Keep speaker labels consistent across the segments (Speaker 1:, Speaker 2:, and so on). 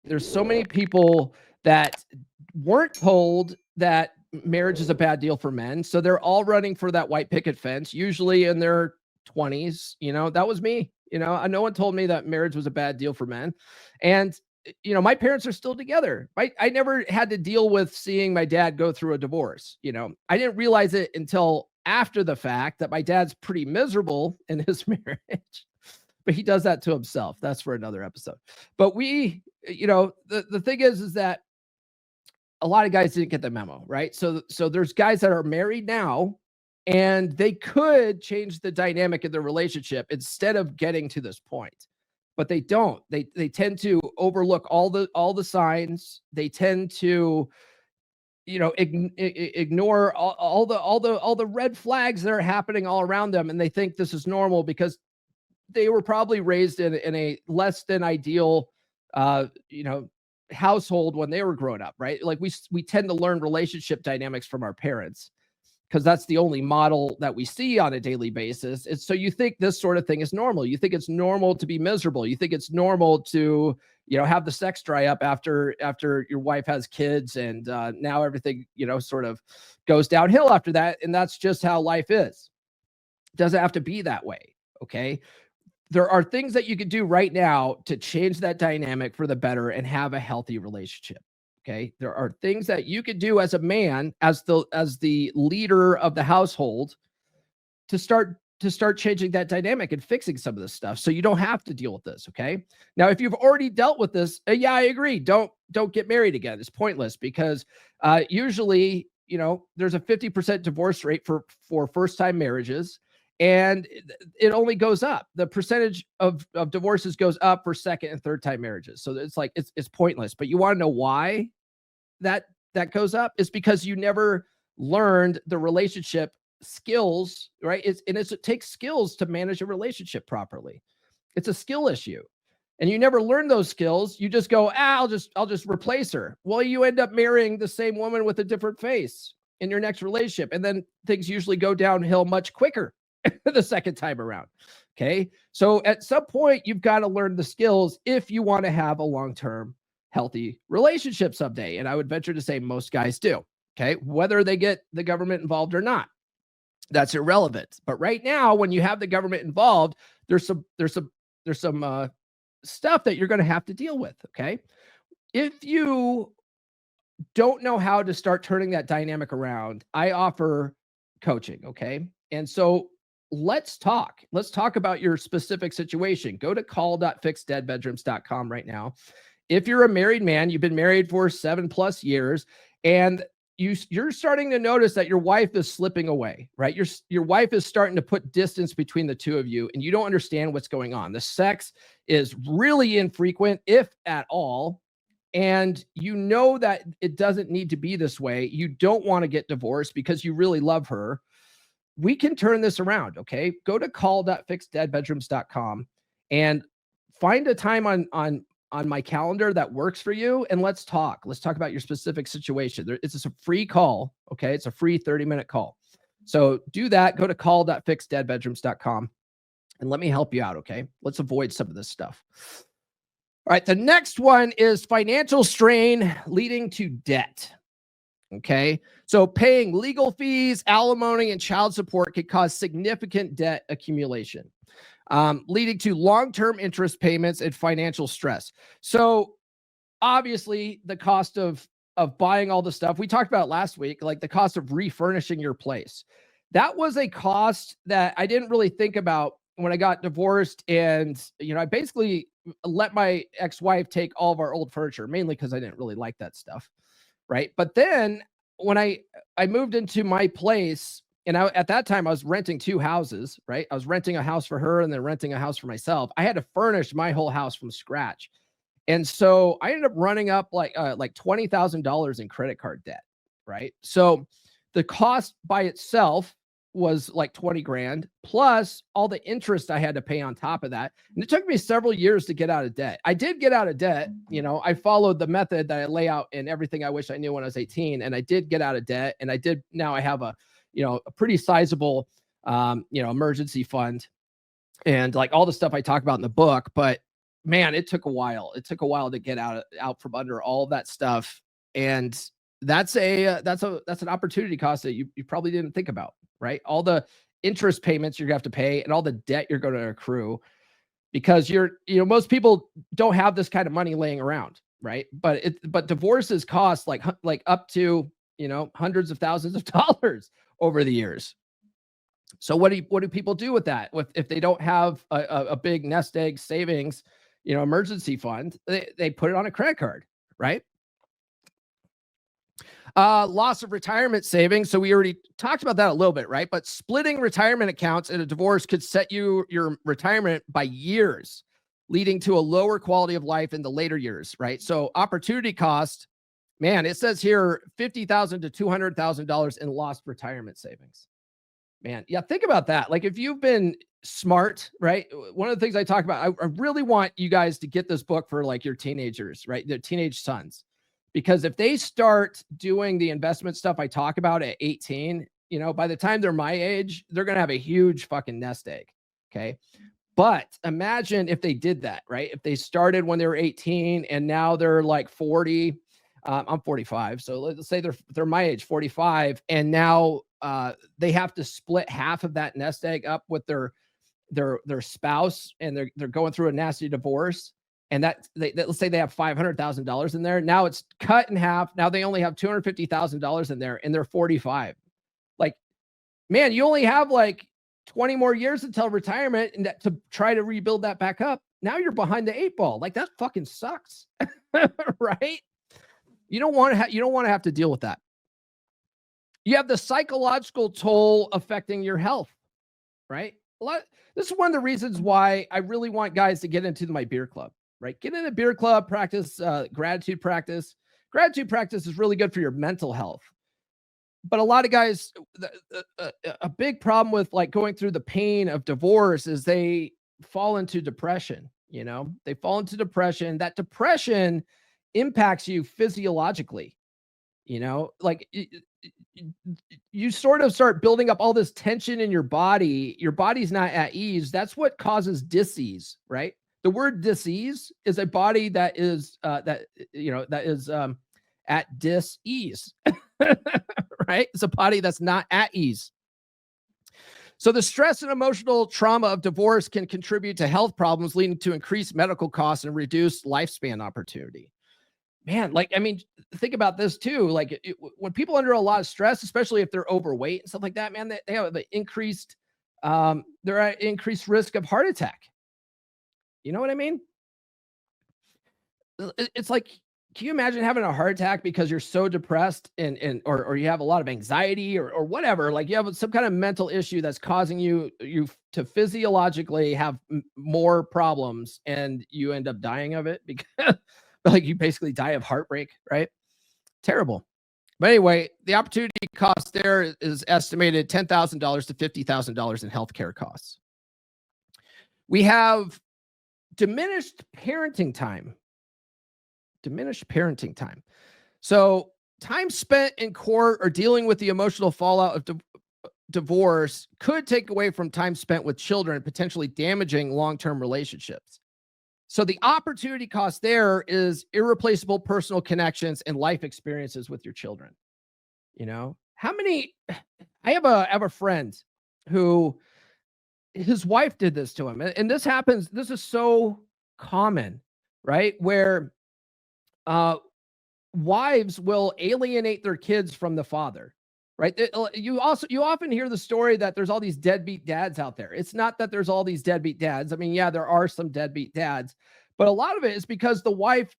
Speaker 1: there's so many people that weren't told that marriage is a bad deal for men. So they're all running for that white picket fence, usually in their 20s. That was me. No one told me that marriage was a bad deal for men. And my parents are still together. I never had to deal with seeing my dad go through a divorce. I didn't realize it until after the fact that my dad's pretty miserable in his marriage, but he does that to himself. That's for another episode. But the thing is that a lot of guys didn't get the memo, right? So there's guys that are married now, and they could change the dynamic of their relationship instead of getting to this point, but they don't. They tend to overlook all the signs. They tend to ignore all the red flags that are happening all around them, and they think this is normal because they were probably raised in a less than ideal household when they were growing up, right? Like we tend to learn relationship dynamics from our parents because that's the only model that we see on a daily basis. So you think this sort of thing is normal. You think it's normal to be miserable. You think it's normal to have the sex dry up after your wife has kids, and now everything sort of goes downhill after that, and that's just how life is. It doesn't have to be that way. Okay. There are things that you could do right now to change that dynamic for the better and have a healthy relationship. Okay. There are things that you could do as a man, as the leader of the household, to start changing that dynamic and fixing some of this stuff, so you don't have to deal with this. Okay. Now, if you've already dealt with this, yeah, I agree. Don't get married again. It's pointless because usually, there's a 50% divorce rate for first-time marriages. And it only goes up. The percentage of divorces goes up for second and third time marriages. So it's like, it's pointless. But you want to know why that goes up? It's because you never learned the relationship skills, right? It takes skills to manage a relationship properly. It's a skill issue. And you never learn those skills. You just go, I'll just replace her. Well, you end up marrying the same woman with a different face in your next relationship. And then things usually go downhill much quicker the second time around. Okay. So at some point, you've got to learn the skills if you want to have a long-term healthy relationship someday. And I would venture to say most guys do. Okay. Whether they get the government involved or not, that's irrelevant. But right now, when you have the government involved, there's some stuff that you're going to have to deal with. Okay. If you don't know how to start turning that dynamic around, I offer coaching. Okay. And so let's talk about your specific situation. Go to call.fixdeadbedrooms.com right now. If you're a married man, you've been married for 7+ years, and you're starting to notice that your wife is slipping away, right? Your wife is starting to put distance between the two of you, and you don't understand what's going on. The sex is really infrequent, if at all. And you know that it doesn't need to be this way. You don't want to get divorced because you really love her. We can turn this around. Okay. Go to call.fixdeadbedrooms.com and find a time on my calendar that works for you. And let's talk about your specific situation. It's just a free call. Okay. It's a free 30-minute call. So do that. Go to call.fixdeadbedrooms.com and let me help you out. Okay. Let's avoid some of this stuff. All right. The next one is financial strain leading to debt. Okay. So paying legal fees, alimony, and child support could cause significant debt accumulation, leading to long-term interest payments and financial stress. So obviously the cost of buying all the stuff we talked about last week, like the cost of refurnishing your place, that was a cost that I didn't really think about when I got divorced. And, I basically let my ex-wife take all of our old furniture, mainly because I didn't really like that stuff. Right. But then when I moved into my place, and at that time I was renting 2 houses, right? I was renting a house for her and then renting a house for myself. I had to furnish my whole house from scratch. And so I ended up running up like $20,000 in credit card debt. Right. So the cost by itself was like 20 grand plus all the interest I had to pay on top of that. And it took me several years to get out of debt. I did get out of debt. I followed the method that I lay out in Everything I Wish I Knew when I was 18. And I did get out of debt. And now I have a pretty sizable, emergency fund and like all the stuff I talk about in the book. But man, it took a while. It took a while to get out from under all that stuff, and that's an opportunity cost that you probably didn't think about, right? All the interest payments you're gonna have to pay and all the debt you're going to accrue because most people don't have this kind of money laying around, right? But divorces cost like up to hundreds of thousands of dollars over the years. So what do people do with that? If they don't have a big nest egg savings, emergency fund, they put it on a credit card, right? Loss of retirement savings. So we already talked about that a little bit, right? But splitting retirement accounts in a divorce could set your retirement by years, leading to a lower quality of life in the later years, right? So opportunity cost, man, it says here $50,000 to $200,000 in lost retirement savings. Man, yeah, think about that. Like if you've been smart, right? One of the things I talk about, I really want you guys to get this book for like your teenagers, right? Their teenage sons. Because if they start doing the investment stuff I talk about at 18, by the time they're my age, they're going to have a huge fucking nest egg. Okay. But imagine if they did that, right? If they started when they were 18 and now they're like 40, I'm 45. So let's say they're my age, 45. And now they have to split half of that nest egg up with their spouse, and they're going through a nasty divorce. And let's say they have $500,000 in there. Now it's cut in half. Now they only have $250,000 in there, and they're 45. Like, man, you only have like 20 more years until retirement, and to try to rebuild that back up. Now you're behind the 8 ball. Like that fucking sucks, right? You don't want to have to deal with that. You have the psychological toll affecting your health, right? This is one of the reasons why I really want guys to get into my beer club. Right? Get in a beer club, practice gratitude practice. Gratitude practice is really good for your mental health. But a lot of guys, a big problem with like going through the pain of divorce is they fall into depression. They fall into depression. That depression impacts you physiologically. Like you sort of start building up all this tension in your body. Your body's not at ease. That's what causes dis-ease, right? The word dis-ease is a body that is at dis-ease, right? It's a body that's not at ease. So the stress and emotional trauma of divorce can contribute to health problems, leading to increased medical costs and reduced lifespan opportunity. Man, think about this too. Like when people are under a lot of stress, especially if they're overweight and stuff like that, man, they have an increased, they're at increased risk of heart attack. You know what I mean? It's like, can you imagine having a heart attack because you're so depressed or you have a lot of anxiety or whatever? Like you have some kind of mental issue that's causing you to physiologically have more problems, and you end up dying of it because like you basically die of heartbreak, right? Terrible. But anyway, the opportunity cost there is estimated $10,000 to $50,000 in healthcare costs. We have diminished parenting time. So time spent in court or dealing with the emotional fallout of divorce could take away from time spent with children, potentially damaging long-term relationships. So the opportunity cost there is irreplaceable personal connections and life experiences with your children. I have a friend who his wife did this to him. And this happens. This is so common, right? Where wives will alienate their kids from the father, right? You often hear the story that there's all these deadbeat dads out there. It's not that there's all these deadbeat dads. I mean, yeah, there are some deadbeat dads, but a lot of it is because the wife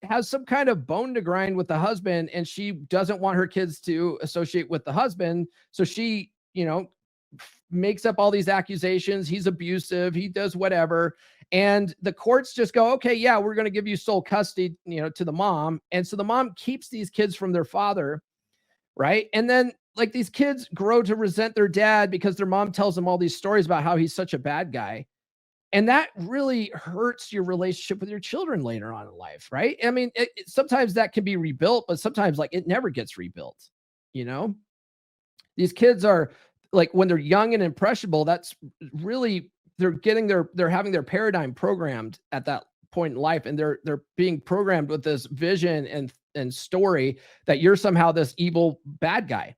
Speaker 1: has some kind of bone to grind with the husband, and she doesn't want her kids to associate with the husband. So she, makes up all these accusations. He's abusive. He does whatever. And the courts just go, okay, yeah, we're going to give you sole custody, to the mom. And so the mom keeps these kids from their father. Right. And then like these kids grow to resent their dad because their mom tells them all these stories about how he's such a bad guy. And that really hurts your relationship with your children later on in life. Right. I mean, sometimes that can be rebuilt, but sometimes like it never gets rebuilt. These kids are like, when they're young and impressionable, that's really, they're having their paradigm programmed at that point in life, and they're being programmed with this vision and story that you're somehow this evil bad guy.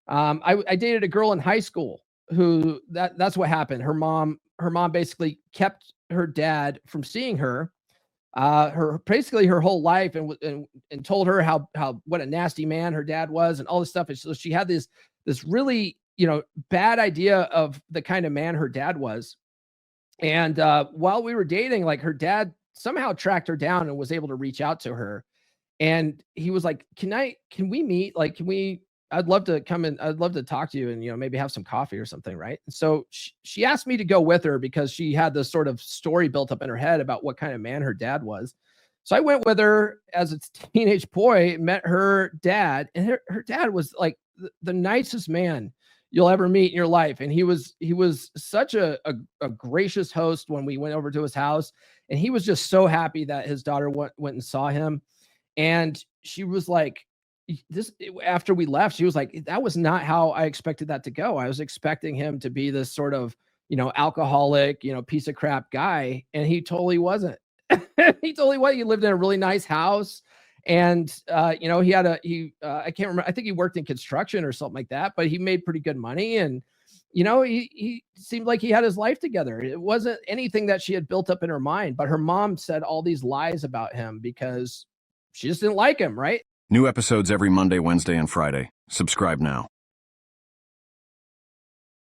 Speaker 1: I dated a girl in high school who that's what happened. Her mom basically kept her dad from seeing her, her basically her whole life, and told her how what a nasty man her dad was and all this stuff. And so she had this really bad idea of the kind of man her dad was. And while we were dating, like her dad somehow tracked her down and was able to reach out to her, and he was like, can we meet? Like, I'd love to come in. I'd love to talk to you and, maybe have some coffee or something. Right. And so she asked me to go with her because she had this sort of story built up in her head about what kind of man her dad was. So I went with her as a teenage boy, met her dad, and her dad was like the nicest man you'll ever meet in your life. And he was such a gracious host when we went over to his house. And he was just so happy that his daughter went and saw him. And she was like, this after we left, she was like, that was not how I expected that to go. I was expecting him to be this sort of, alcoholic, piece of crap guy. And he totally wasn't. He totally was. He lived in a really nice house. And I can't remember. I think he worked in construction or something like that, but he made pretty good money. And he seemed like he had his life together. It wasn't anything that she had built up in her mind, but her mom said all these lies about him because she just didn't like him, right?
Speaker 2: New episodes every Monday, Wednesday, and Friday. Subscribe now.